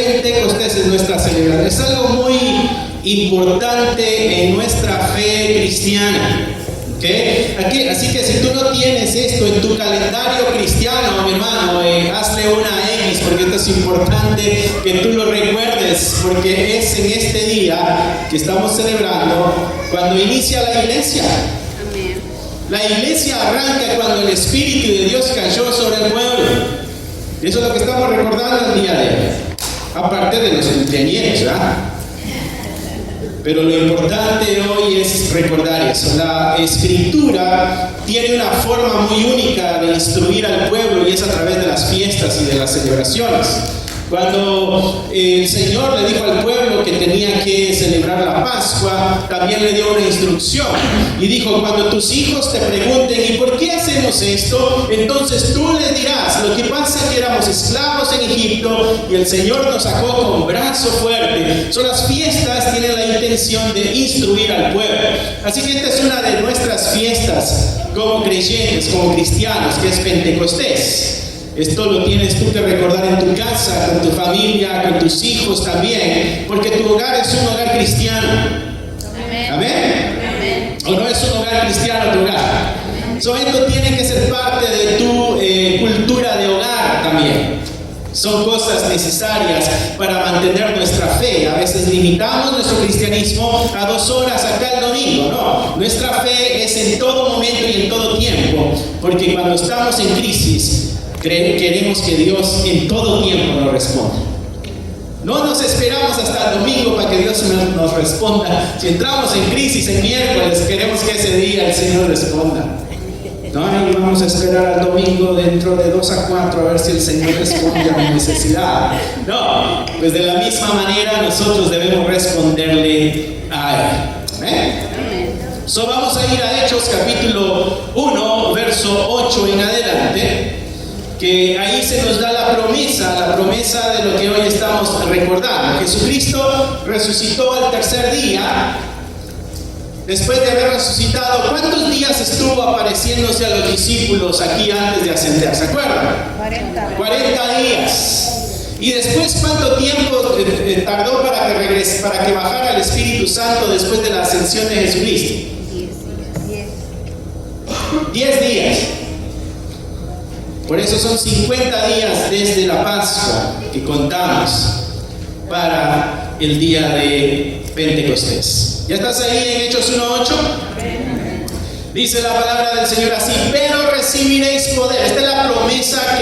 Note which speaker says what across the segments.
Speaker 1: Pentecostés es nuestra celebración. Es algo muy importante en nuestra fe cristiana. ¿Okay? Así que si tú no tienes esto en tu calendario cristiano, mi hermano, hazle una X, porque esto es importante que tú lo recuerdes, porque es en este día que estamos celebrando cuando inicia la iglesia.
Speaker 2: Amén.
Speaker 1: La iglesia arranca cuando el Espíritu de Dios cayó sobre el pueblo. Eso es lo que estamos recordando el día de hoy, aparte de los cumpleaños, ¿verdad? Pero lo importante hoy es recordar eso. La Escritura tiene una forma muy única de instruir al pueblo, y es a través de las fiestas y de las celebraciones. Cuando el Señor le dijo al pueblo que tenía que celebrar la Pascua, también le dio una instrucción y dijo: cuando tus hijos te pregunten ¿y por qué hacemos esto?, entonces tú les dirás: lo que pasa es que éramos esclavos en Egipto y el Señor nos sacó con brazo fuerte. Las fiestas tienen la intención de instruir al pueblo. Así que esta es una de nuestras fiestas como creyentes, como cristianos, que es Pentecostés. Esto lo tienes tú que recordar en tu casa, con tu familia, con tus hijos también, porque tu hogar es un hogar cristiano.
Speaker 2: Amén.
Speaker 1: ¿Amén?
Speaker 2: Amén.
Speaker 1: ¿O no es un hogar cristiano tu hogar? Esto tiene que ser parte de tu cultura de hogar también. Son cosas necesarias para mantener nuestra fe. A veces limitamos nuestro cristianismo a 2 horas acá el domingo. No, nuestra fe es en todo momento y en todo tiempo, porque cuando estamos en crisis, queremos que Dios en todo tiempo nos responda. No nos esperamos hasta el domingo para que Dios nos responda. Si entramos en crisis en miércoles, queremos que ese día el Señor responda. No, y vamos a esperar al domingo dentro de 2 a 4 a ver si el Señor responde a mi necesidad. No, pues de la misma manera nosotros debemos responderle a Él. Vamos a ir a Hechos capítulo 1, verso 8 en adelante, que ahí se nos da la promesa de lo que hoy estamos recordando. Jesucristo resucitó al tercer día. Después de haber resucitado, ¿cuántos días estuvo apareciéndose a los discípulos aquí antes de ascender? ¿Se acuerdan? 40 días. ¿Y después cuánto tiempo tardó para que bajara el Espíritu Santo después de la ascensión de Jesucristo? 10 días. Por eso son 50 días desde la Pascua que contamos para el día de Pentecostés. ¿Ya estás ahí en Hechos 1:8? Dice la palabra del Señor así: pero recibiréis poder. Esta es la promesa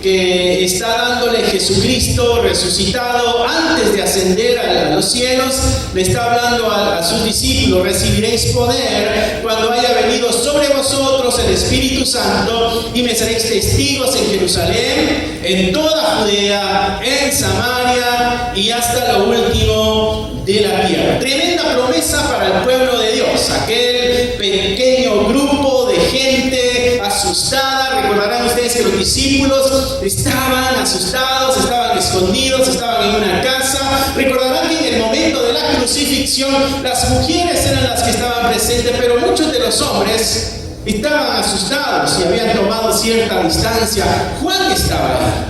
Speaker 1: que está dándole Jesucristo resucitado antes de ascender a los cielos. Le está hablando a sus discípulos: recibiréis poder cuando haya venido sobre vosotros el Espíritu Santo, y me seréis testigos en Jerusalén, en toda Judea, en Samaria y hasta lo último de la tierra. Tremenda promesa para el pueblo de Dios, aquel pequeño grupo de gente asustada. Recordarán ustedes que los discípulos estaban asustados, estaban escondidos, estaban en una casa. Recordarán que en el momento de la crucifixión las mujeres eran las que estaban presentes, pero muchos de los hombres estaban asustados y habían tomado cierta distancia. Juan estaba ahí.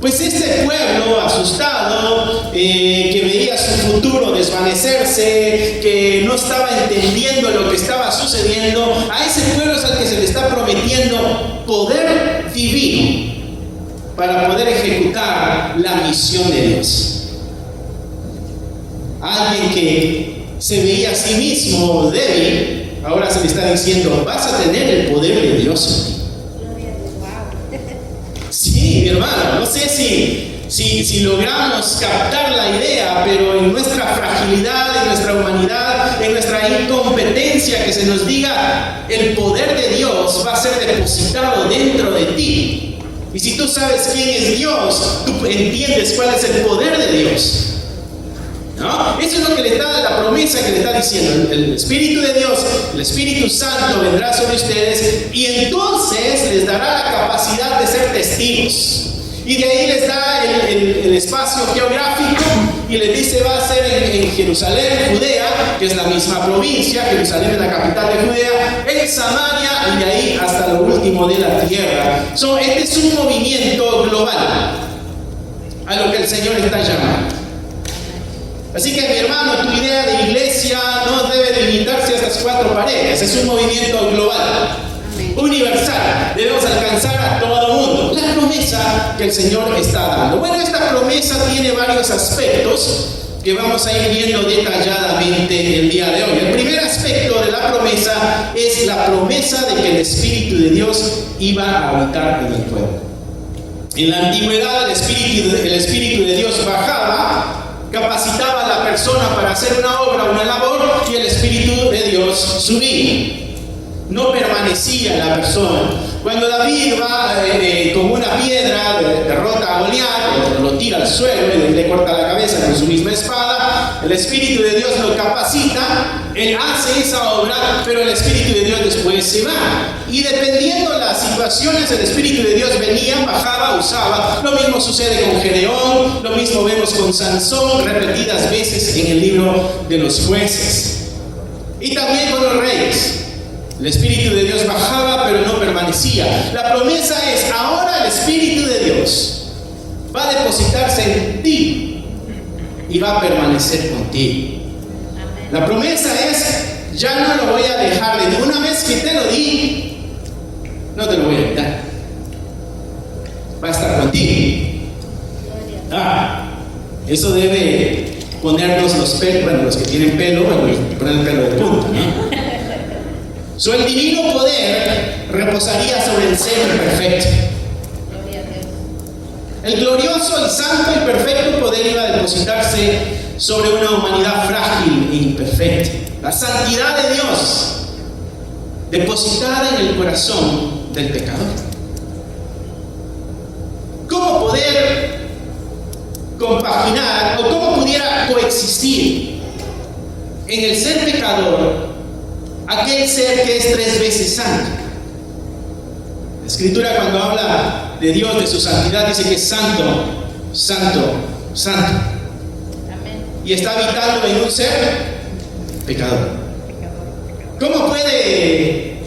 Speaker 1: Pues este pueblo asustado, que veía su futuro desvanecerse, que no estaba entendiendo lo que estaba sucediendo, a ese pueblo es al que se le está prometiendo poder divino para poder ejecutar la misión de Dios. Alguien que se veía a sí mismo débil, ahora se le está diciendo: vas a tener el poder de Dios. Sí, mi hermano, no sé si logramos captar la idea, pero en nuestra fragilidad, en nuestra humanidad, en nuestra incompetencia, que se nos diga: el poder de Dios va a ser depositado dentro de ti. Y si tú sabes quién es Dios, tú entiendes cuál es el poder de Dios, ¿no? Eso es lo que le está, la promesa que le está diciendo: el Espíritu de Dios, el Espíritu Santo vendrá sobre ustedes, y entonces les dará la capacidad de ser testigos. Y de ahí les da el espacio geográfico y les dice: va a ser en Jerusalén, Judea, que es la misma provincia. Jerusalén es la capital de Judea, en Samaria y de ahí hasta lo último de la tierra. Este es un movimiento global. a lo que el Señor está llamando. Así que, mi hermano, tu idea de iglesia no debe limitarse a estas 4 paredes. Es un movimiento global, universal. Debemos alcanzar a todo el mundo. La promesa que el Señor está dando. Bueno, esta promesa tiene varios aspectos que vamos a ir viendo detalladamente el día de hoy. El primer aspecto de la promesa es la promesa de que el Espíritu de Dios iba a habitar en el pueblo. En la antigüedad el Espíritu de Dios bajaba, capacitaba a la persona para hacer una obra, una labor, y el Espíritu de Dios subía. No permanecía en la persona. Cuando David va con una piedra, derrota a Goliat, lo tira al suelo y le corta la cabeza con su misma espada, el Espíritu de Dios lo capacita, él hace esa obra, pero el Espíritu de Dios después se va. Y dependiendo de las situaciones, el Espíritu de Dios venía, bajaba, usaba. Lo mismo sucede con Gedeón, lo mismo vemos con Sansón repetidas veces en el libro de los jueces. Y también con los reyes. El Espíritu de Dios bajaba, pero no permanecía. La promesa es, ahora el Espíritu de Dios va a depositarse en ti y va a permanecer contigo. La promesa es, ya no lo voy a dejar de ti. Una vez que te lo di, no te lo voy a quitar. Va a estar contigo. Eso debe ponernos los pelos, bueno, los que tienen pelo, bueno, poner el pelo de punta, ¿no? El divino poder reposaría sobre el ser perfecto. El glorioso y santo y perfecto poder iba a depositarse sobre una humanidad frágil e imperfecta. La santidad de Dios depositada en el corazón del pecador. ¿Cómo poder compaginar o cómo pudiera coexistir en el ser pecador aquel ser que es 3 veces santo? La Escritura, cuando habla de Dios, de su santidad, dice que es santo, santo, santo.
Speaker 2: Amén.
Speaker 1: Y está habitando en un ser pecador. ¿Cómo puede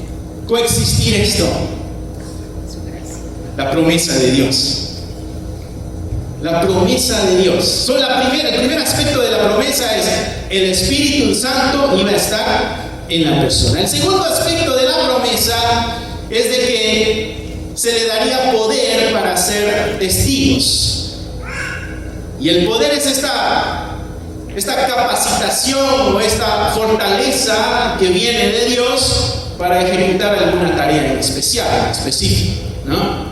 Speaker 1: coexistir esto? La promesa de Dios. La promesa de Dios. El primer aspecto de la promesa es el Espíritu Santo iba a estar en la persona. El segundo aspecto de la promesa es de que se le daría poder para ser testigos. Y el poder es esta capacitación o esta fortaleza que viene de Dios para ejecutar alguna tarea en especial, específica, ¿no?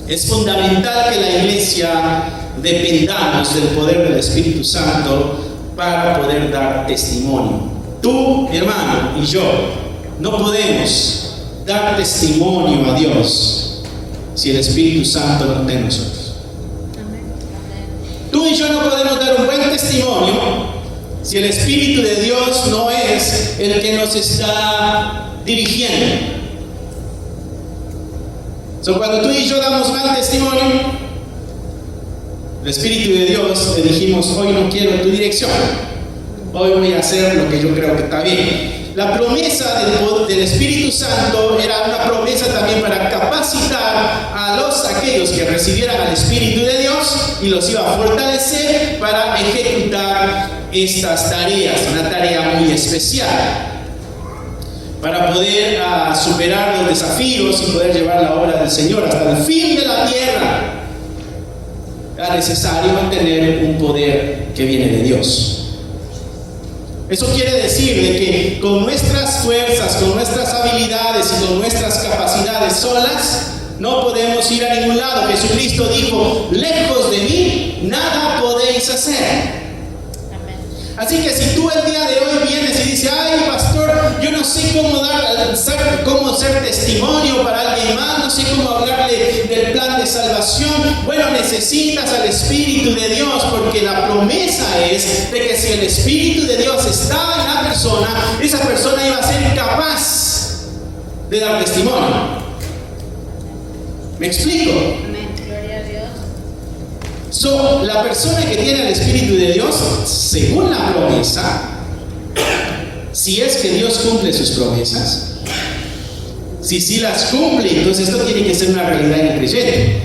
Speaker 1: Es fundamental que la iglesia dependamos del poder del Espíritu Santo para poder dar testimonio. Tú, mi hermano, y yo no podemos dar testimonio a Dios si el Espíritu Santo no está en nosotros. Tú y yo no podemos dar un buen testimonio si el Espíritu de Dios no es el que nos está dirigiendo. Cuando tú y yo damos mal testimonio, el Espíritu de Dios le dijimos, hoy no quiero tu dirección. Hoy voy a hacer lo que yo creo que está bien. La promesa del Espíritu Santo era una promesa también para capacitar a aquellos que recibieran al Espíritu de Dios y los iba a fortalecer para ejecutar estas tareas, una tarea muy especial. Para poder superar los desafíos y poder llevar la obra del Señor hasta el fin de la tierra, era necesario tener un poder que viene de Dios. Eso quiere decir de que con nuestras fuerzas, con nuestras habilidades y con nuestras capacidades solas, no podemos ir a ningún lado. Jesucristo dijo, lejos de mí, nada podéis hacer. Así que si tú el día de hoy vienes y dices, ay pastor, yo no sé cómo ser testimonio para alguien más, no sé cómo hablarle del plan de salvación, bueno, necesitas al Espíritu de Dios, porque la promesa es de que si el Espíritu de Dios está en la persona, esa persona iba a ser capaz de dar testimonio. ¿Me explico?
Speaker 2: Amén. Gloria a Dios.
Speaker 1: La persona que tiene el Espíritu de Dios, según la promesa, si es que Dios cumple sus promesas, si las cumple, entonces esto tiene que ser una realidad en el creyente,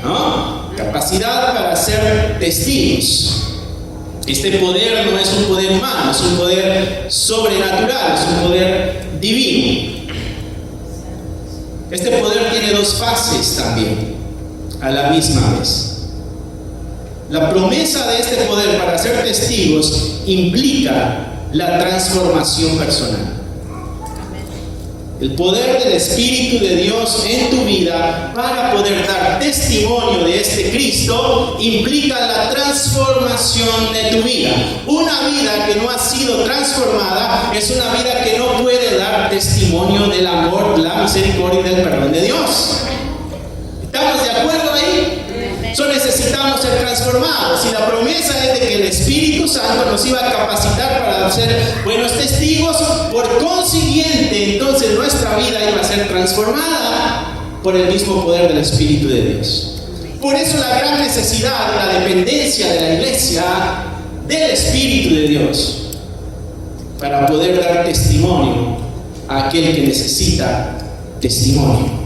Speaker 1: ¿no? capacidad para ser testigos. Este poder no es un poder humano, es un poder sobrenatural, es un poder divino. Este poder tiene dos fases también, a la misma vez. La promesa de este poder para ser testigos implica la transformación personal. El poder del Espíritu de Dios en tu vida para poder dar testimonio de este Cristo implica la transformación de tu vida. Una vida que no ha sido transformada es una vida que no puede dar testimonio del amor, la misericordia y del perdón de Dios. ¿Estamos de acuerdo ahí? Solo necesitamos ser transformados, y la promesa es de que el Espíritu Santo nos iba a capacitar para ser buenos testigos. Por consiguiente, entonces nuestra vida iba a ser transformada por el mismo poder del Espíritu de Dios. Por eso la gran necesidad, la dependencia de la iglesia del Espíritu de Dios para poder dar testimonio a aquel que necesita testimonio.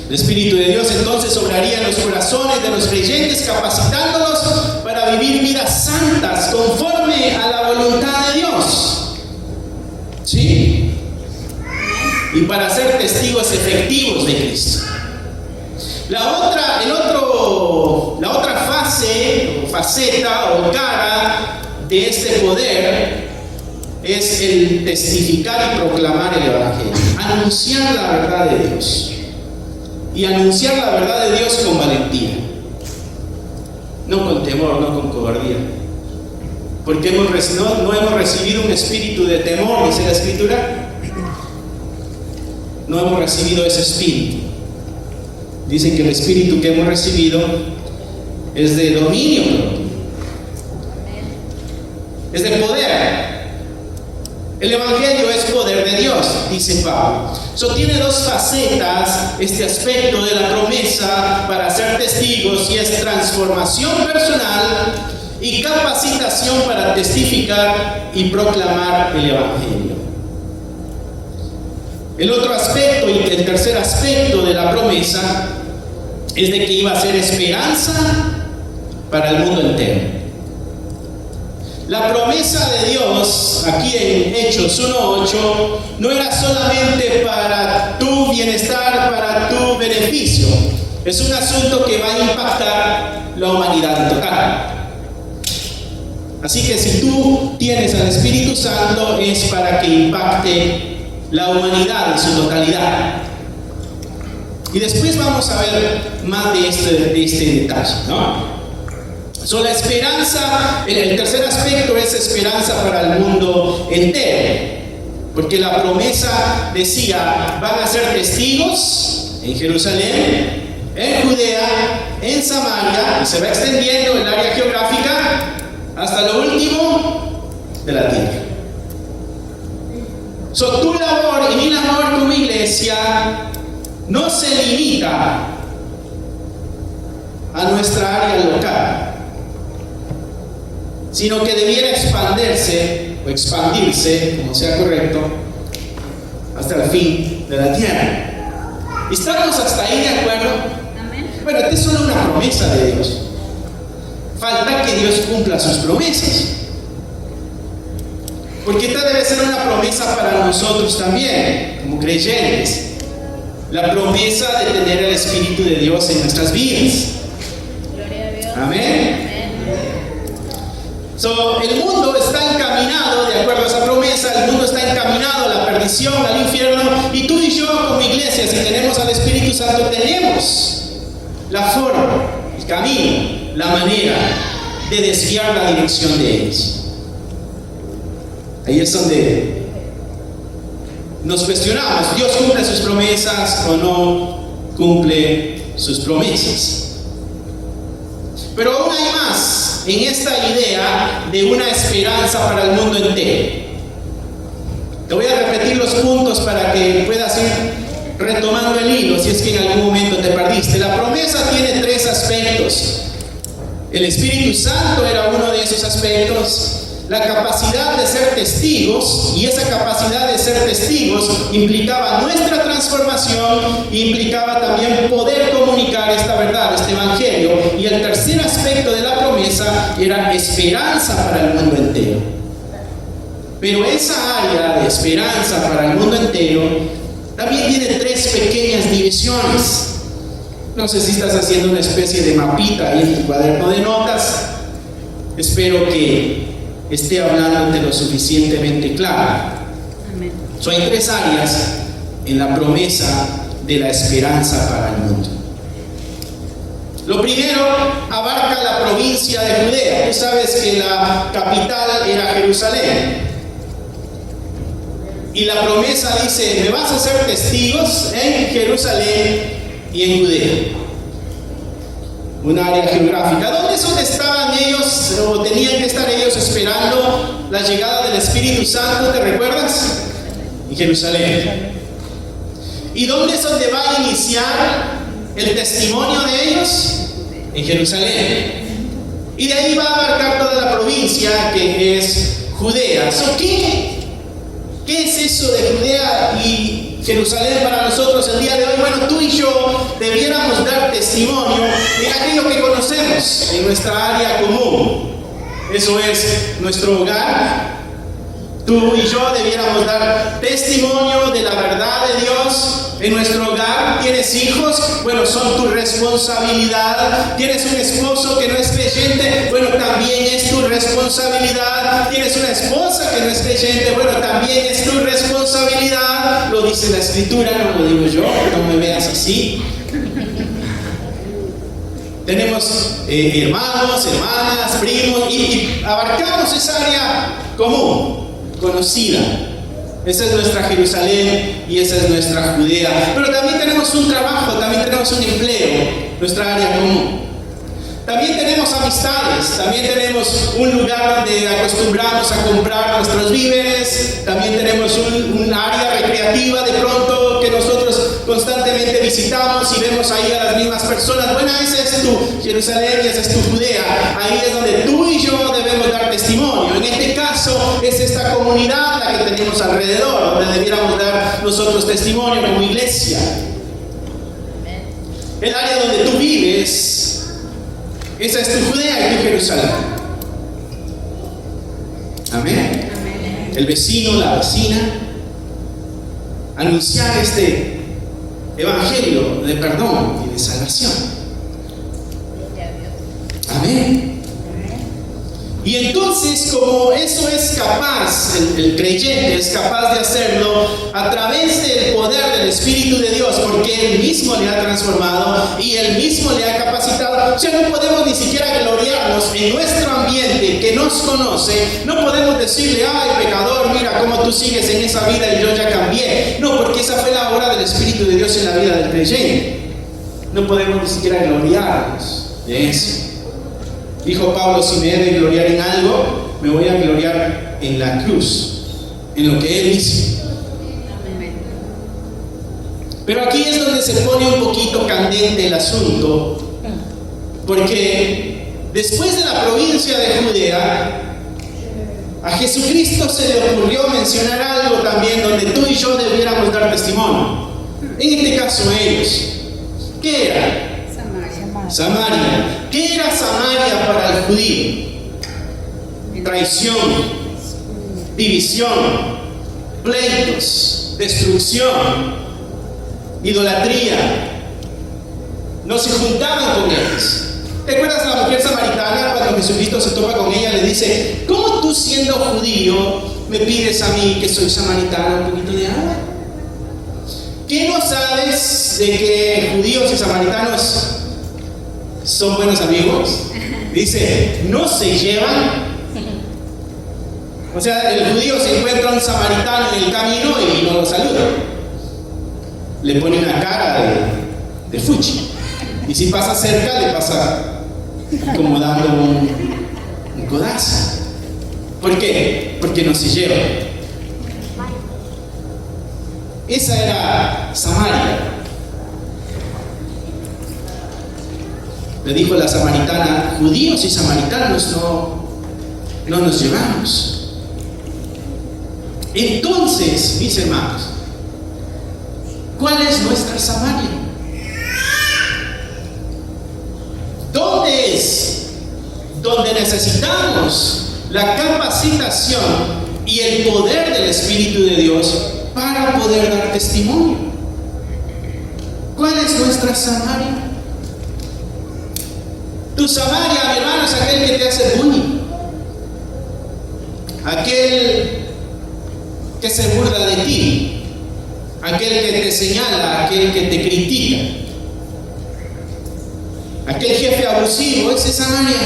Speaker 1: El Espíritu de Dios entonces obraría en los corazones de los creyentes, capacitándolos para vivir vidas santas conforme a la voluntad de Dios. ¿Sí? Y para ser testigos efectivos de Cristo. La otra fase, o faceta, o cara de este poder es el testificar y proclamar el Evangelio. Anunciar la verdad de Dios. Y anunciar la verdad de Dios con valentía, no con temor, no con cobardía, porque no hemos recibido un espíritu de temor, dice la Escritura. No hemos recibido ese espíritu. Dicen que el espíritu que hemos recibido es de dominio propio, es de poder. El Evangelio es poder de Dios, dice Pablo. Tiene dos facetas este aspecto de la promesa para ser testigos, y es transformación personal y capacitación para testificar y proclamar el Evangelio. El otro aspecto, y el tercer aspecto de la promesa, es de que iba a ser esperanza para el mundo entero. La promesa de Dios, aquí en Hechos 1:8, no era solamente para tu bienestar, para tu beneficio. Es un asunto que va a impactar la humanidad total. Así que si tú tienes al Espíritu Santo, es para que impacte la humanidad en su totalidad. Y después vamos a ver más de este detalle, ¿no? La esperanza, el tercer aspecto es esperanza para el mundo entero, porque la promesa decía: van a ser testigos en Jerusalén, en Judea, en Samaria, y se va extendiendo el área geográfica hasta lo último de la tierra. Tu labor y mi labor como iglesia no se limita a nuestra área local, sino que debiera expandirse, como sea correcto, hasta el fin de la tierra. ¿Estamos hasta ahí de acuerdo?
Speaker 2: Amén.
Speaker 1: Bueno, esta es solo una promesa de Dios. Falta que Dios cumpla sus promesas, porque esta debe ser una promesa para nosotros también, como creyentes. La promesa de tener el Espíritu de Dios en nuestras vidas.
Speaker 2: Gloria a Dios.
Speaker 1: Amén. El mundo está encaminado, de acuerdo a esa promesa, el mundo está encaminado a la perdición, al infierno, y tú y yo como iglesia, si tenemos al Espíritu Santo, tenemos la forma, el camino, la manera de desviar la dirección de ellos. Ahí es donde nos cuestionamos: ¿Dios cumple sus promesas o no cumple sus promesas? Pero aún hay más en esta idea de una esperanza para el mundo entero. Te voy a repetir los puntos para que puedas ir retomando el hilo si es que en algún momento te perdiste. La promesa tiene tres aspectos. El Espíritu Santo era uno de esos aspectos. la capacidad de ser testigos, y esa capacidad de ser testigos implicaba nuestra transformación, implicaba también poder comunicar esta verdad, este evangelio. Y el tercer aspecto de la promesa era esperanza para el mundo entero. Pero esa área de esperanza para el mundo entero también tiene tres pequeñas divisiones. No sé si estás haciendo una especie de mapita ahí en tu cuaderno de notas. Espero que esté hablándote lo suficientemente claro.
Speaker 2: Amén.
Speaker 1: Hay tres áreas en la promesa de la esperanza para el mundo. Lo primero abarca la provincia de Judea. Tú sabes que la capital era Jerusalén. Y la promesa dice: me vas a ser testigos en Jerusalén y en Judea. Un área geográfica. ¿Dónde es donde estaban ellos, o tenían que estar ellos esperando la llegada del Espíritu Santo? ¿Te recuerdas? En Jerusalén. ¿Y dónde es donde va a iniciar el testimonio de ellos? En Jerusalén. Y de ahí va a abarcar toda la provincia que es Judea. ¿Qué es eso de Judea y Jerusalén para nosotros el día de hoy? Bueno, tú y yo debiéramos dar testimonio de aquello que conocemos en nuestra área común. Eso es nuestro hogar. Tú y yo debiéramos dar testimonio de la verdad de Dios en nuestro hogar. ¿Tienes hijos? Bueno, son tu responsabilidad. ¿Tienes un esposo que no es creyente? Bueno, también es tu responsabilidad. ¿Tienes una esposa que no es creyente? Bueno, también es tu responsabilidad. Lo dice la Escritura, no lo digo yo, no me veas así. Tenemos hermanos, hermanas, primos, y abarcamos esa área común, conocida. Esa es nuestra Jerusalén y esa es nuestra Judea. Pero también tenemos un trabajo, también tenemos un empleo, nuestra área común. También tenemos amistades, también tenemos un lugar donde acostumbramos a comprar nuestros víveres, también tenemos un área recreativa de pronto que nosotros constantemente visitamos y vemos ahí a las mismas personas. Bueno, esa es tu Jerusalén y esa es tu Judea. Ahí es donde tú y yo debemos dar testimonio. En este caso es esta comunidad la que tenemos alrededor, donde debiéramos dar nosotros testimonio como iglesia. El área donde tú vives, esa es tu Judea y tu Jerusalén. Amén.
Speaker 2: Amén.
Speaker 1: El vecino, la vecina, anunciar este evangelio de perdón y de salvación.
Speaker 2: Gloria a Dios.
Speaker 1: Amén. Y entonces, como eso es capaz, el creyente es capaz de hacerlo a través del poder del Espíritu de Dios, porque Él mismo le ha transformado y Él mismo le ha capacitado. O sea, no podemos ni siquiera gloriarnos en nuestro ambiente que nos conoce. No podemos decirle: ay, pecador, mira cómo tú sigues en esa vida y yo ya cambié. No, porque esa fue la obra del Espíritu de Dios en la vida del creyente. No podemos ni siquiera gloriarnos de eso. Dijo Pablo: si me he de gloriar en algo, me voy a gloriar en la cruz, en lo que Él hizo.
Speaker 2: Amén.
Speaker 1: Pero aquí es donde se pone un poquito candente el asunto, porque después de la provincia de Judea, a Jesucristo se le ocurrió mencionar algo también donde tú y yo debiéramos dar testimonio. En este caso ellos. ¿Qué era? Samaria. ¿Qué era Samaria para el judío? Traición, división, pleitos, destrucción, idolatría. No se juntaban con ellos. ¿Te acuerdas la mujer samaritana cuando Jesucristo se topa con ella? Le dice: ¿cómo tú, siendo judío, me pides a mí, que soy samaritana, un poquito de agua? ¿Qué no sabes de que judíos y samaritanos son buenos amigos? Dice: no se llevan. O sea, el judío se encuentra a un samaritano en el camino y no lo saluda. Le pone una cara de fuchi. Y si pasa cerca, le pasa como dando un codazo. ¿Por qué? Porque no se llevan. Esa era Samaria. Le dijo la samaritana: judíos y samaritanos no nos llevamos. Entonces, mis hermanos, ¿cuál es nuestra Samaria? ¿Dónde es donde necesitamos la capacitación y el poder del Espíritu de Dios para poder dar testimonio? ¿Cuál es nuestra Samaria? Tu Samaria, mi hermano, es aquel que te hace bullying, aquel que se burla de ti, aquel que te señala, aquel que te critica, aquel jefe abusivo. Ese es Samaria.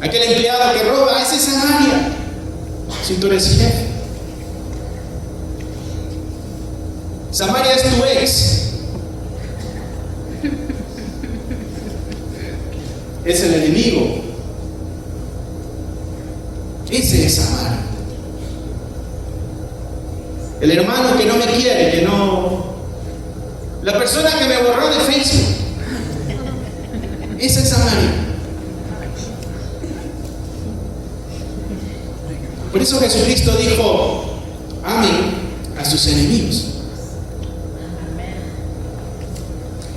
Speaker 1: Aquel empleado que roba, ese es Samaria. Si tú eres jefe, Samaria es tu ex, es el enemigo. Ese es Samaria. El hermano que no me quiere, que no, la persona que me borró de Facebook, esa es Samaria. Por eso Jesucristo dijo: amen a sus enemigos.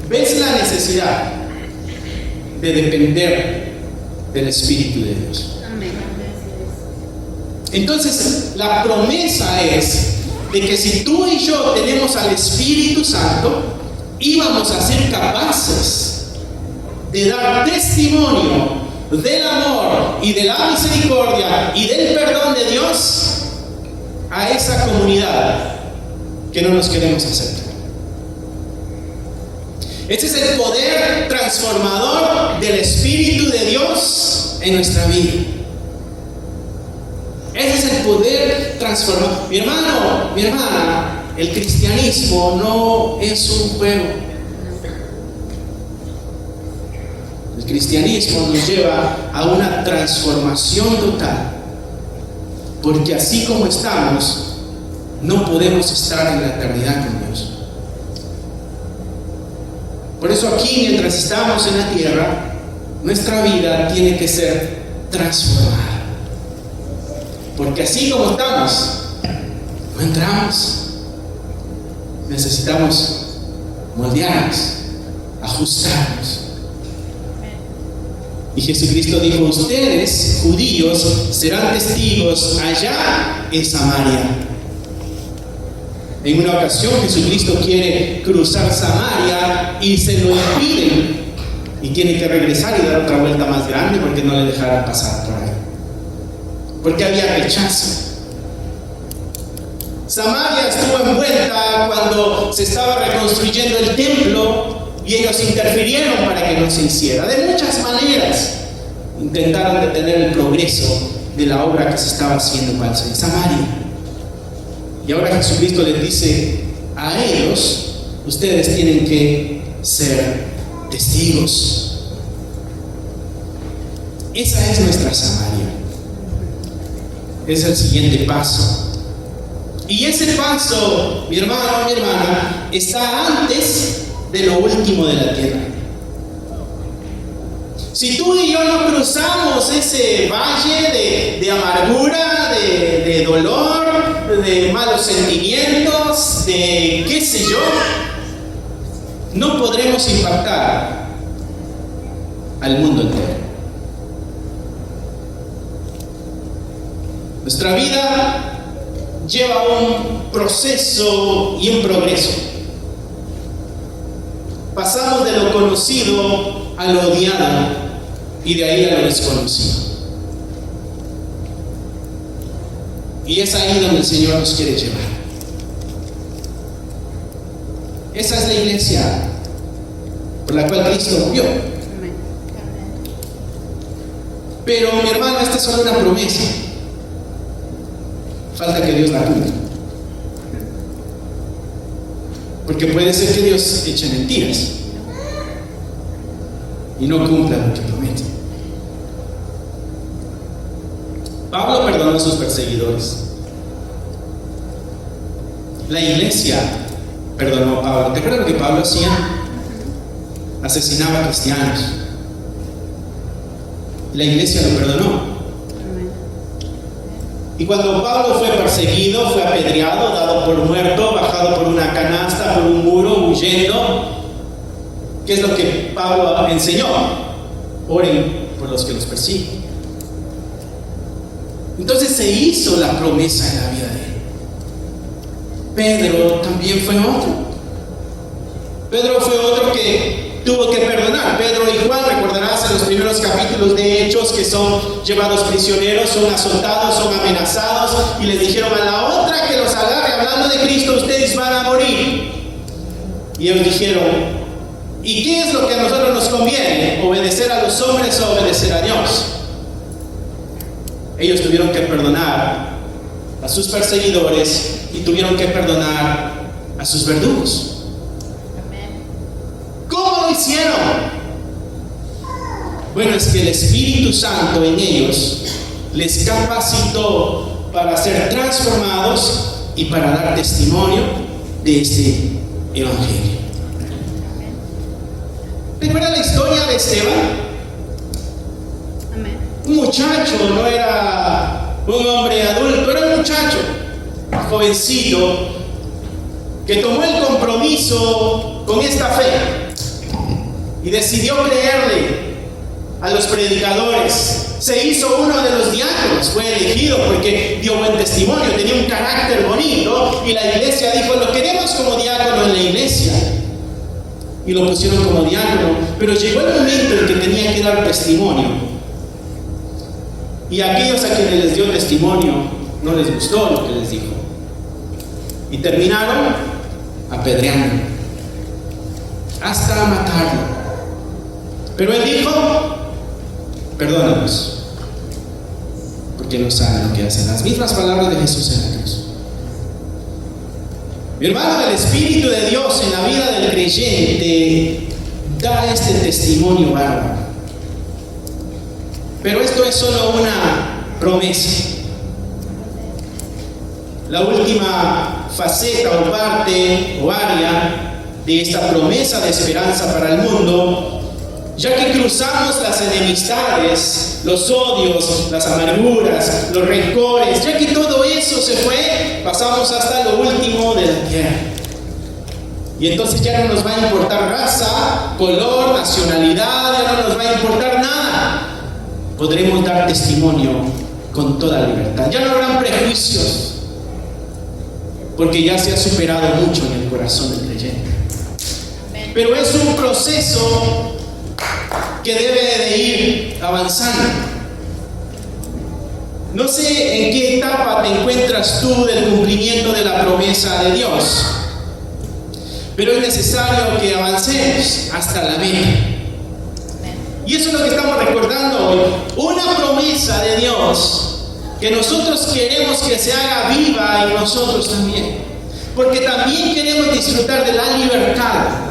Speaker 1: ¿Ves la necesidad de depender del Espíritu de Dios? Entonces, la promesa es de que si tú y yo tenemos al Espíritu Santo, íbamos a ser capaces de dar testimonio del amor y de la misericordia y del perdón de Dios a esa comunidad que no nos queremos aceptar. Este es el poder transformador del Espíritu de Dios en nuestra vida. Ese es el poder transformador. Mi hermano, mi hermana, el cristianismo no es un juego. El cristianismo nos lleva a una transformación total, porque así como estamos, no podemos estar en la eternidad con Dios. Por eso aquí, mientras estamos en la tierra, nuestra vida tiene que ser transformada. Porque así como estamos, no entramos. Necesitamos moldearnos, ajustarnos. Y Jesucristo dijo: ustedes, judíos, serán testigos allá en Samaria. En una ocasión Jesucristo quiere cruzar Samaria y se lo impiden, y tiene que regresar y dar otra vuelta más grande porque no le dejaran pasar por ahí, porque había rechazo. Samaria estuvo envuelta cuando se estaba reconstruyendo el templo y ellos interfirieron para que no se hiciera. De muchas maneras intentaron detener el progreso de la obra que se estaba haciendo en Samaria. Y ahora Jesucristo les dice a ellos: ustedes tienen que ser testigos. Esa es nuestra Samaria. Es el siguiente paso. Y ese paso, mi hermano, mi hermana, está antes de lo último de la tierra. Si tú y yo no cruzamos ese valle de amargura, de dolor, de malos sentimientos, de qué sé yo, no podremos impactar al mundo entero. Nuestra vida lleva un proceso y un progreso. Pasamos de lo conocido a lo odiado y de ahí a lo desconocido. Y es ahí donde el Señor nos quiere llevar. Esa es la iglesia por la cual Cristo murió. Pero mi hermano, esta es solo una promesa. Falta que Dios la cumpla. Porque puede ser que Dios eche mentiras y no cumpla lo que promete. Pablo perdonó a sus perseguidores. La iglesia perdonó a Pablo. ¿Te acuerdas lo que Pablo hacía? Asesinaba a cristianos, la iglesia lo perdonó.
Speaker 2: Amén.
Speaker 1: Y cuando Pablo fue perseguido, fue apedreado, dado por muerto, bajado por una canasta, por un muro, huyendo, ¿qué es lo que Pablo enseñó? Oren por los que los persiguen. Entonces se hizo la promesa en la vida de él. Pedro también fue otro. Pedro fue otro que tuvo que perdonar. Pedro y Juan, recordarás en los primeros capítulos de Hechos, que son llevados prisioneros, son azotados, son amenazados, y les dijeron a la otra que los agarre hablando de Cristo, ustedes van a morir. Y ellos dijeron, ¿y qué es lo que a nosotros nos conviene? ¿Obedecer a los hombres o obedecer a Dios? Ellos tuvieron que perdonar a sus perseguidores y tuvieron que perdonar a sus verdugos. ¿Cómo lo hicieron? Bueno, es que el Espíritu Santo en ellos les capacitó para ser transformados y para dar testimonio de este Evangelio. ¿Recuerda la historia de Esteban?
Speaker 2: Amén.
Speaker 1: Un muchacho, no era un hombre adulto, era un muchacho, jovencito, que tomó el compromiso con esta fe y decidió creerle a los predicadores. Se hizo uno de los diáconos, fue elegido porque dio buen testimonio, tenía un carácter bonito, y la iglesia dijo, lo queremos como diácono en la iglesia. Y lo pusieron como diácono, pero llegó el momento en que tenía que dar testimonio. Y aquellos a quienes les dio testimonio no les gustó lo que les dijo. Y terminaron apedreando, hasta matarlo. Pero él dijo, perdónanos, porque no saben lo que hacen. Las mismas palabras de Jesús en la cruz. Mi hermano, el Espíritu de Dios en la vida del creyente da este testimonio bárbaro. Pero esto es solo una promesa. La última faceta o parte o área de esta promesa de esperanza para el mundo, ya que cruzamos las enemistades, los odios, las amarguras, los rencores, ya que todo eso se fue, pasamos hasta lo último de la tierra. Y entonces ya no nos va a importar raza, color, nacionalidad, ya no nos va a importar nada. Podremos dar testimonio con toda libertad. Ya no habrán prejuicios, porque ya se ha superado mucho en el corazón del creyente. Pero es un proceso que debe de ir avanzando. No sé en qué etapa te encuentras tú del cumplimiento de la promesa de Dios, pero es necesario que avancemos hasta la meta. Y eso es lo que estamos recordando hoy. Una promesa de Dios que nosotros queremos que se haga viva en nosotros también. Porque también queremos disfrutar de la libertad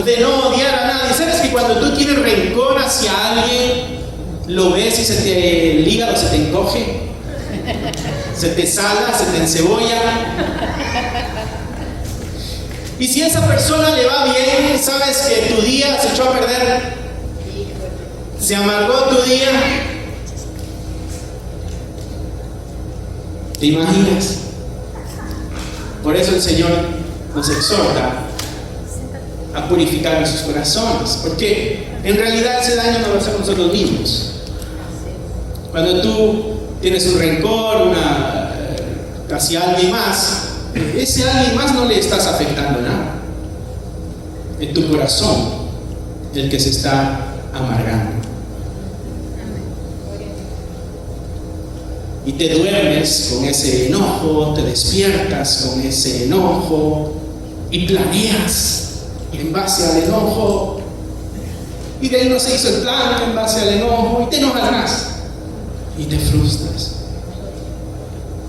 Speaker 1: de no odiar a nadie. ¿Sabes que cuando tú tienes rencor hacia alguien, lo ves y el hígado se te encoge, se te sala, se te encebolla? Y si a esa persona le va bien, sabes que tu día se echó a perder, se amargó tu día. ¿Te imaginas? Por eso el Señor nos exhorta a purificar nuestros corazones, porque en realidad ese daño no lo hacemos nosotros mismos. Cuando tú tienes un rencor hacia alguien más, ese alguien más no le estás afectando nada. En tu corazón, el que se está amargando. Y te duermes con ese enojo, te despiertas con ese enojo y planeas en base al enojo, y de ahí no se hizo el plan en base al enojo y te enojas más y te frustras.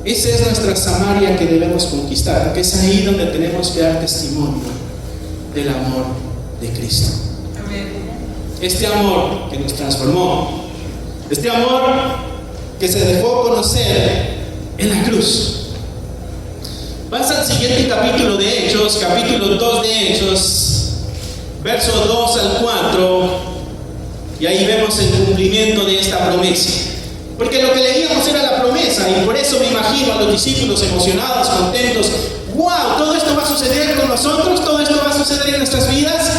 Speaker 1: Esa es nuestra Samaria que debemos conquistar, porque es ahí donde tenemos que dar testimonio del amor de Cristo. Este amor que nos transformó, este amor que se dejó conocer en la cruz. Vas al siguiente capítulo de Hechos, capítulo 2 de Hechos, versos 2 al 4, Y ahí vemos el cumplimiento de esta promesa. Porque lo que leíamos era la promesa, y por eso me imagino a los discípulos emocionados, contentos. ¡Wow! ¿Todo esto va a suceder con nosotros? ¿Todo esto va a suceder en nuestras vidas?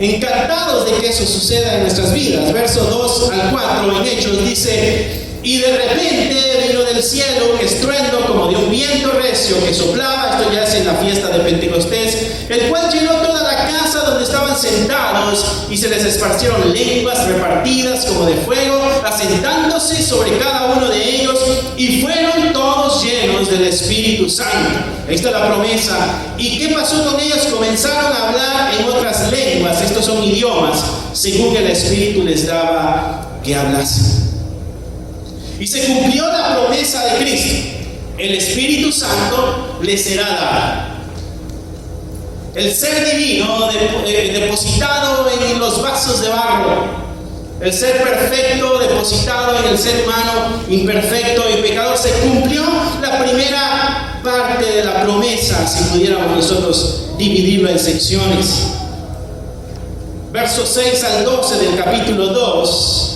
Speaker 1: Encantados de que eso suceda en nuestras vidas. Verso 2 al 4 en Hechos dice: y de repente vino del cielo un estruendo como de un viento recio que soplaba, esto ya es en la fiesta de Pentecostés, el cual llenó toda la casa donde estaban sentados, y se les esparcieron lenguas repartidas como de fuego, asentándose sobre cada uno de ellos, y fueron todos llenos del Espíritu Santo. Ahí está la promesa. ¿Y qué pasó con ellos? Comenzaron a hablar en otras lenguas, estos son idiomas, según el Espíritu les daba que hablasen. Y se cumplió la promesa de Cristo: el Espíritu Santo les será dado. El ser divino depositado en los vasos de barro, el ser perfecto depositado en el ser humano imperfecto y pecador. Se cumplió la primera parte de la promesa, si pudiéramos nosotros dividirlo en secciones. Versos 6 al 12 del capítulo 2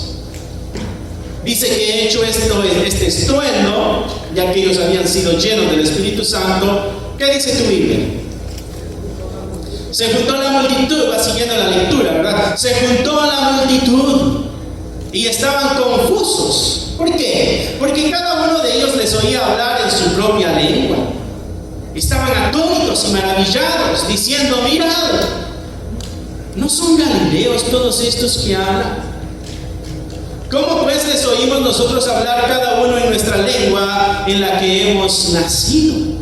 Speaker 1: dice que hecho este estruendo, ya que ellos habían sido llenos del Espíritu Santo, ¿qué dice tu Biblia? Se juntó la multitud, va siguiendo la lectura, ¿verdad? Se juntó la multitud y estaban confusos. ¿Por qué? Porque cada uno de ellos les oía hablar en su propia lengua. Estaban atónitos y maravillados, diciendo: mirad, ¿no son galileos todos estos que hablan? ¿Cómo pues les oímos nosotros hablar cada uno en nuestra lengua en la que hemos nacido?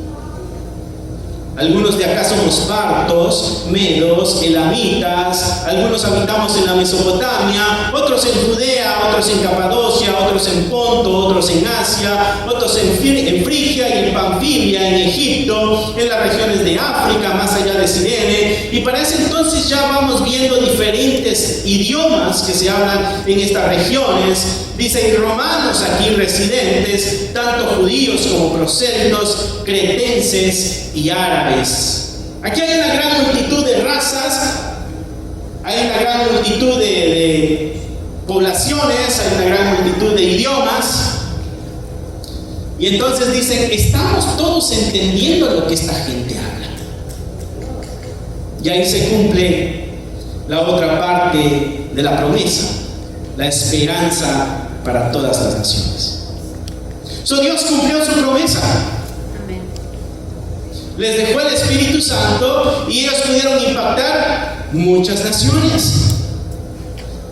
Speaker 1: Algunos de acá somos partos, medos, elamitas, algunos habitamos en la Mesopotamia, otros en Judea, otros en Capadocia, otros en Ponto, otros en Asia, otros en Frigia y en Panfilia, en Egipto, en las regiones de África, más allá de Cirene. Y para ese entonces ya vamos viendo diferentes idiomas que se hablan en estas regiones. Dicen romanos aquí residentes, tanto judíos como prosélitos, cretenses y árabes. Aquí hay una gran multitud de razas, hay una gran multitud de poblaciones, hay una gran multitud de idiomas. Y entonces dicen: estamos todos entendiendo lo que esta gente habla. Y ahí se cumple la otra parte de la promesa, la esperanza para todas las naciones. Dios cumplió su promesa.
Speaker 2: Amén.
Speaker 1: Les dejó el Espíritu Santo y ellos pudieron impactar muchas naciones.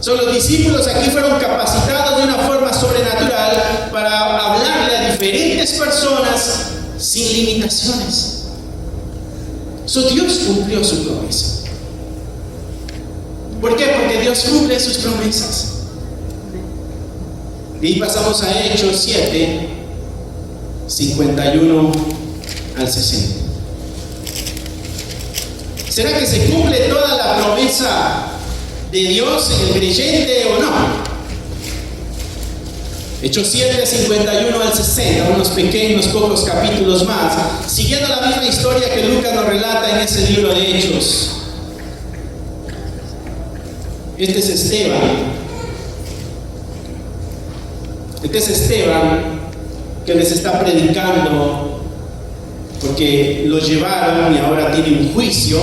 Speaker 1: Los discípulos aquí fueron capacitados de una forma sobrenatural para hablarle a diferentes personas sin limitaciones. Dios cumplió su promesa. ¿Por qué? Porque Dios cumple sus promesas. Y pasamos a Hechos 7, 51 al 60. ¿Será que se cumple toda la promesa de Dios en el creyente o no? Hechos 7, 51 al 60, unos pequeños, pocos capítulos más, siguiendo la misma historia que Lucas nos relata en ese libro de Hechos. Este es Esteban. Este es Esteban que les está predicando, porque lo llevaron y ahora tiene un juicio,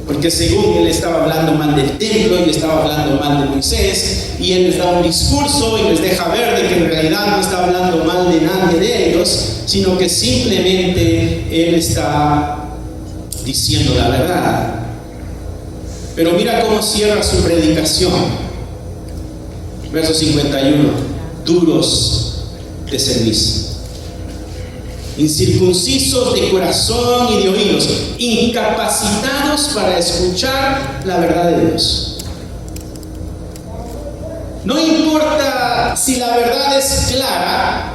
Speaker 1: porque según él estaba hablando mal del templo y estaba hablando mal de Moisés, y él les da un discurso y les deja ver de que en realidad no está hablando mal de nadie de ellos, sino que simplemente él está diciendo la verdad. Pero mira cómo cierra su predicación. Verso 51. Duros de servicio, incircuncisos de corazón y de oídos, incapacitados para escuchar la verdad de Dios. No importa si la verdad es clara,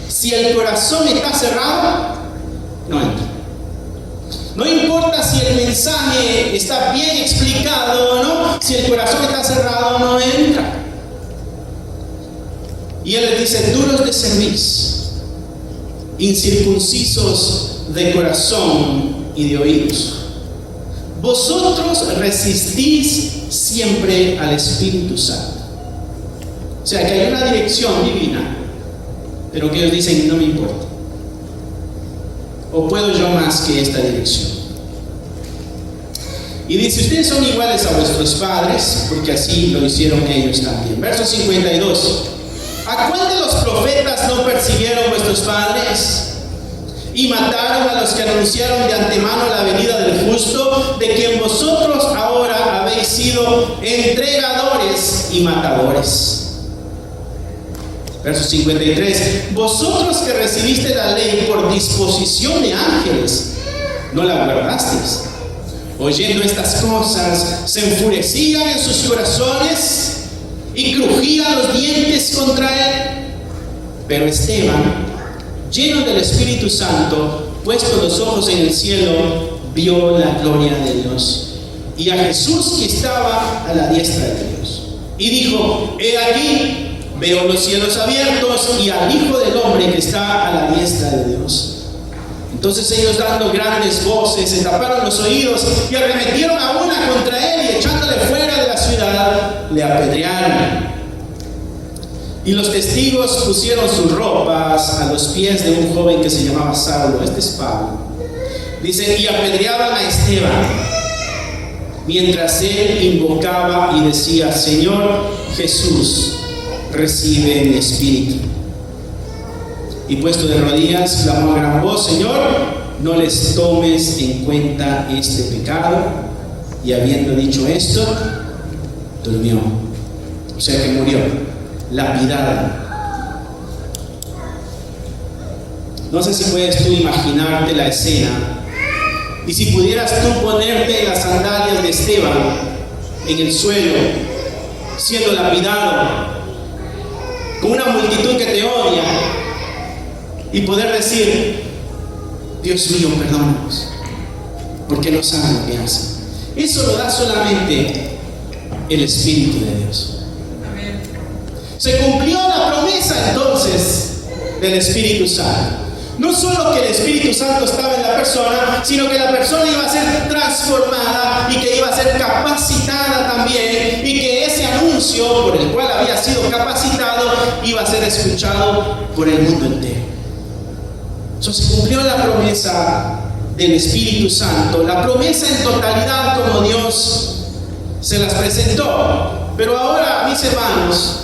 Speaker 1: si el corazón está cerrado, no entra. No importa si el mensaje está bien explicado o no, si el corazón está cerrado, no entra. Y él les dice: duros de cerviz, incircuncisos de corazón y de oídos. vosotros resistís siempre al Espíritu Santo. O sea que hay una dirección divina, pero que ellos dicen, no me importa. ¿O puedo yo más que esta dirección? Y dice, ustedes son iguales a vuestros padres, porque así lo hicieron ellos también. Verso 52. ¿A cuál de los profetas no persiguieron vuestros padres? Y mataron a los que anunciaron de antemano la venida del justo, de quien vosotros ahora habéis sido entregadores y matadores. Verso 53. Vosotros que recibiste la ley por disposición de ángeles, no la guardasteis. Oyendo estas cosas, se enfurecían en sus corazones y crujían los dientes contra él. Pero Esteban, lleno del Espíritu Santo, puesto los ojos en el cielo, vio la gloria de Dios y a Jesús que estaba a la diestra de Dios. Y dijo, he aquí, veo los cielos abiertos y al Hijo del Hombre que está a la diestra de Dios. Entonces ellos, dando grandes voces, se taparon los oídos y arremetieron a una contra él y echándole fuera de la ciudad, le apedrearon. Y los testigos pusieron sus ropas a los pies de un joven que se llamaba Saulo. Este es Pablo. Dice, y apedreaban a Esteban, mientras él invocaba y decía, Señor Jesús, recibe mi espíritu. Y puesto de rodillas, clamó a gran voz, Señor, no les tomes en cuenta este pecado. Y habiendo dicho esto, durmió. O sea que murió, lapidado. No sé si puedes tú imaginarte la escena. Y si pudieras tú ponerte en las sandalias de Esteban, en el suelo, siendo lapidado, con una multitud que te odia, y poder decir, Dios mío, perdónanos, porque no saben lo que hacen. Eso lo da solamente el Espíritu de Dios. Amén. Se cumplió la promesa entonces del Espíritu Santo. No solo que el Espíritu Santo estaba en la persona, sino que la persona iba a ser transformada y que iba a ser capacitada también, y que ese anuncio por el cual había sido capacitado iba a ser escuchado por el mundo entero. Entonces se cumplió la promesa del Espíritu Santo, la promesa en totalidad como Dios se las presentó. Pero ahora, mis hermanos,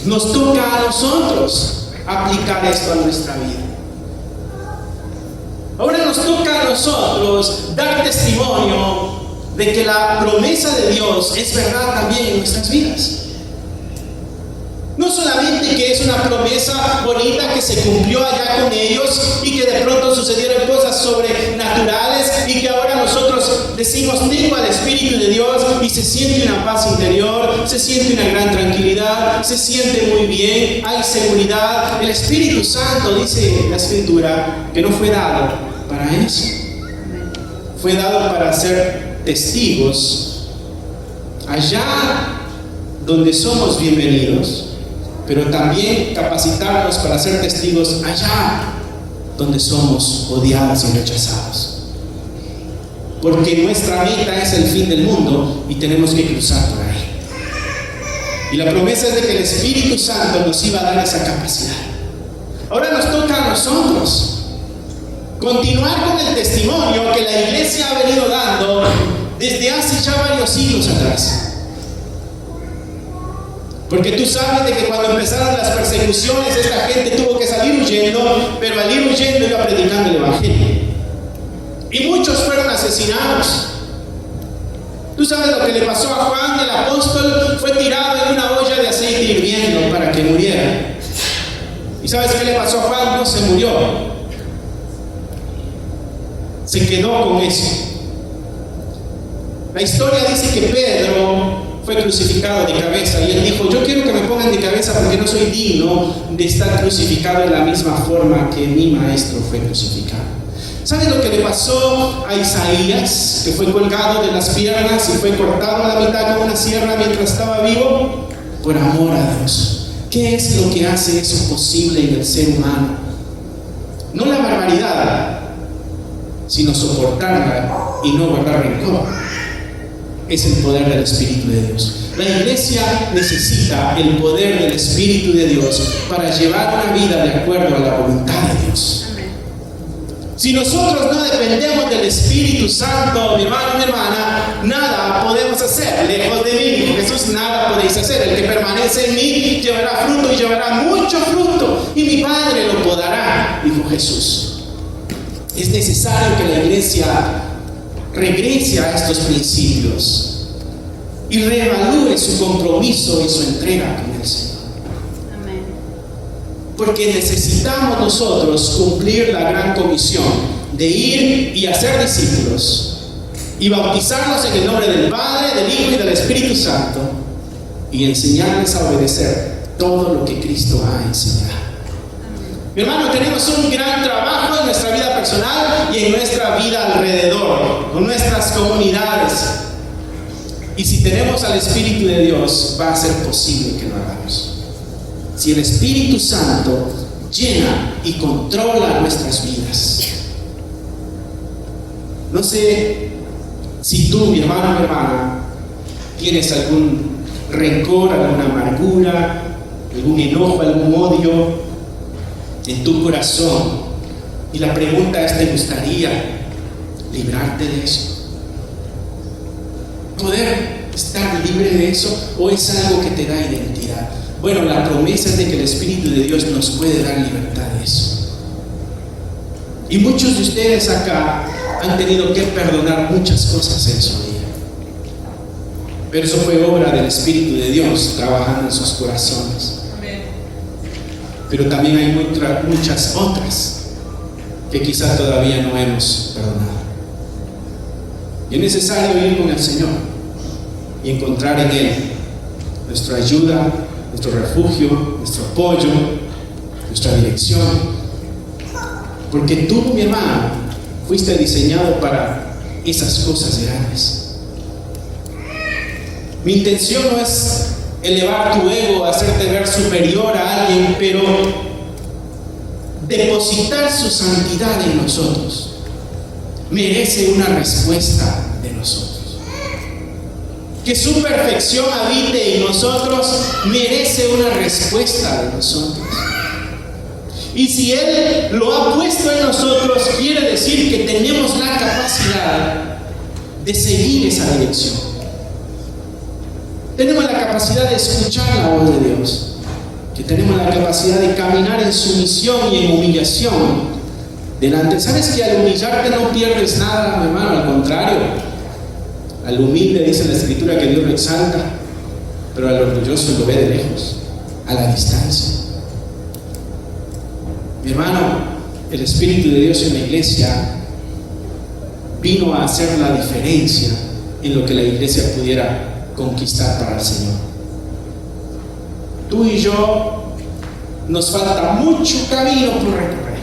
Speaker 1: nos toca a nosotros aplicar esto a nuestra vida. Ahora nos toca a nosotros dar testimonio de que la promesa de Dios es verdad también en nuestras vidas. No solamente que es una promesa bonita que se cumplió allá con ellos y que de pronto sucedieron cosas sobrenaturales y que ahora nosotros decimos, tengo al Espíritu de Dios y se siente una paz interior, se siente una gran tranquilidad, se siente muy bien, hay seguridad. El Espíritu Santo, dice la Escritura, que no fue dado para eso. Fue dado para ser testigos allá donde somos bienvenidos, pero también capacitarnos para ser testigos allá donde somos odiados y rechazados. Porque nuestra meta es el fin del mundo y tenemos que cruzar por ahí. Y la promesa es de que el Espíritu Santo nos iba a dar esa capacidad. Ahora nos toca a nosotros continuar con el testimonio que la iglesia ha venido dando desde hace ya varios siglos atrás. Porque tú sabes de que cuando empezaron las persecuciones, esta gente tuvo que salir huyendo, pero al ir huyendo iba predicando el Evangelio. Y muchos fueron asesinados. Tú sabes lo que le pasó a Juan el apóstol, fue tirado en una olla de aceite hirviendo para que muriera. ¿Y sabes qué le pasó a Juan? No se murió. Se quedó con eso. La historia dice que Pedro fue crucificado de cabeza y él dijo, yo quiero que me pongan de cabeza porque no soy digno de estar crucificado de la misma forma que mi maestro fue crucificado. ¿Sabes lo que le pasó a Isaías? Que fue colgado de las piernas y fue cortado a la mitad con una sierra mientras estaba vivo. Por amor a Dios. ¿Qué es lo que hace eso posible en el ser humano? No la barbaridad, sino soportarla y no guardar rencor. Es el poder del Espíritu de Dios. La iglesia necesita el poder del Espíritu de Dios para llevar una vida de acuerdo a la voluntad de Dios.
Speaker 2: Amén.
Speaker 1: Si nosotros no dependemos del Espíritu Santo, mi hermano, mi hermana, nada podemos hacer. Lejos de mí, dijo Jesús, nada podéis hacer. El que permanece en mí llevará fruto y llevará mucho fruto. Y mi Padre lo podará, dijo Jesús. Es necesario que la iglesia regrese a estos principios y reevalúe su compromiso y su entrega con el Señor.
Speaker 2: Amén.
Speaker 1: Porque necesitamos nosotros cumplir la gran comisión de ir y hacer discípulos y bautizarnos en el nombre del Padre, del Hijo y del Espíritu Santo y enseñarles a obedecer todo lo que Cristo ha enseñado. Mi hermano, tenemos un gran trabajo en nuestra vida personal y en nuestra vida alrededor, con nuestras comunidades. Y si tenemos al Espíritu de Dios, va a ser posible que lo hagamos. Si el Espíritu Santo llena y controla nuestras vidas. No sé si tú, mi hermano, mi hermana, tienes algún rencor, alguna amargura, algún enojo, algún odio en tu corazón, y la pregunta es: ¿te gustaría librarte de eso? ¿Poder estar libre de eso? ¿O es algo que te da identidad? Bueno, la promesa es de que el Espíritu de Dios nos puede dar libertad de eso. Y muchos de ustedes acá han tenido que perdonar muchas cosas en su vida, pero eso fue obra del Espíritu de Dios trabajando en sus corazones. Pero también hay muchas otras que quizás todavía no hemos perdonado. Y es necesario ir con el Señor y encontrar en Él nuestra ayuda, nuestro refugio, nuestro apoyo, nuestra dirección. Porque tú, mi hermano, fuiste diseñado para esas cosas grandes. Mi intención no es elevar tu ego, hacerte ver superior a alguien, pero depositar su santidad en nosotros merece una respuesta de nosotros. Que su perfección habite en nosotros merece una respuesta de nosotros. Y si Él lo ha puesto en nosotros, quiere decir que tenemos la capacidad de seguir esa dirección. Tenemos la capacidad de escuchar la voz de Dios, que tenemos la capacidad de caminar en sumisión y en humillación delante. ¿Sabes que al humillarte no pierdes nada, mi hermano? Al contrario, al humilde dice la Escritura que Dios lo exalta, pero al orgulloso lo ve de lejos, a la distancia. Mi hermano, el Espíritu de Dios en la iglesia vino a hacer la diferencia en lo que la iglesia pudiera conquistar para el Señor. Tú y yo nos falta mucho camino por recorrer,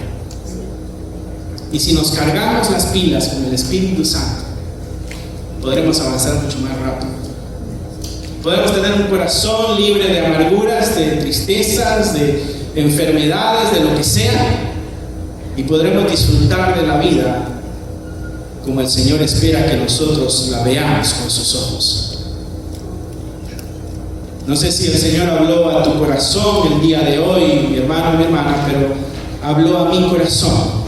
Speaker 1: y si nos cargamos las pilas con el Espíritu Santo, podremos avanzar mucho más rápido. Podemos tener un corazón libre de amarguras, de tristezas, de enfermedades, de lo que sea, y podremos disfrutar de la vida como el Señor espera que nosotros la veamos con sus ojos. No sé si el Señor habló a tu corazón el día de hoy, mi hermano, mi hermana, pero habló a mi corazón.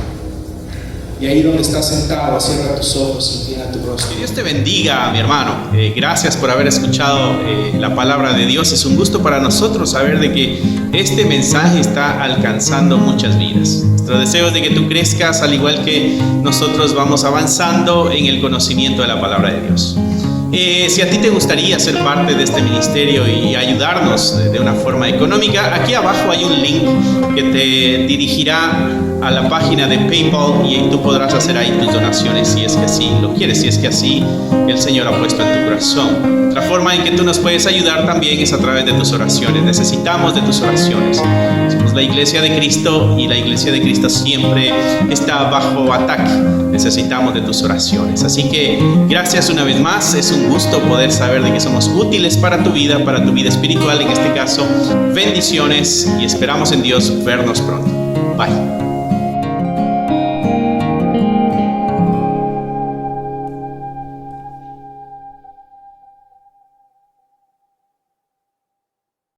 Speaker 1: Y ahí donde estás sentado, cierra tus ojos, inclina tu rostro.
Speaker 3: Que Dios te bendiga, mi hermano. Gracias por haber escuchado la palabra de Dios. Es un gusto para nosotros saber de que este mensaje está alcanzando muchas vidas. Nuestro deseo es de que tú crezcas al igual que nosotros vamos avanzando en el conocimiento de la palabra de Dios. Si a ti te gustaría ser parte de este ministerio y ayudarnos de una forma económica, aquí abajo hay un link que te dirigirá a la página de PayPal y tú podrás hacer ahí tus donaciones si es que así lo quieres, si es que así el Señor ha puesto en tu corazón. Otra forma en que tú nos puedes ayudar también es a través de tus oraciones. Necesitamos de tus oraciones. Somos la Iglesia de Cristo y la Iglesia de Cristo siempre está bajo ataque. Necesitamos de tus oraciones. Así que gracias una vez más. Es un gusto poder saber de que somos útiles para tu vida espiritual en este caso. Bendiciones y esperamos en Dios vernos pronto. Bye.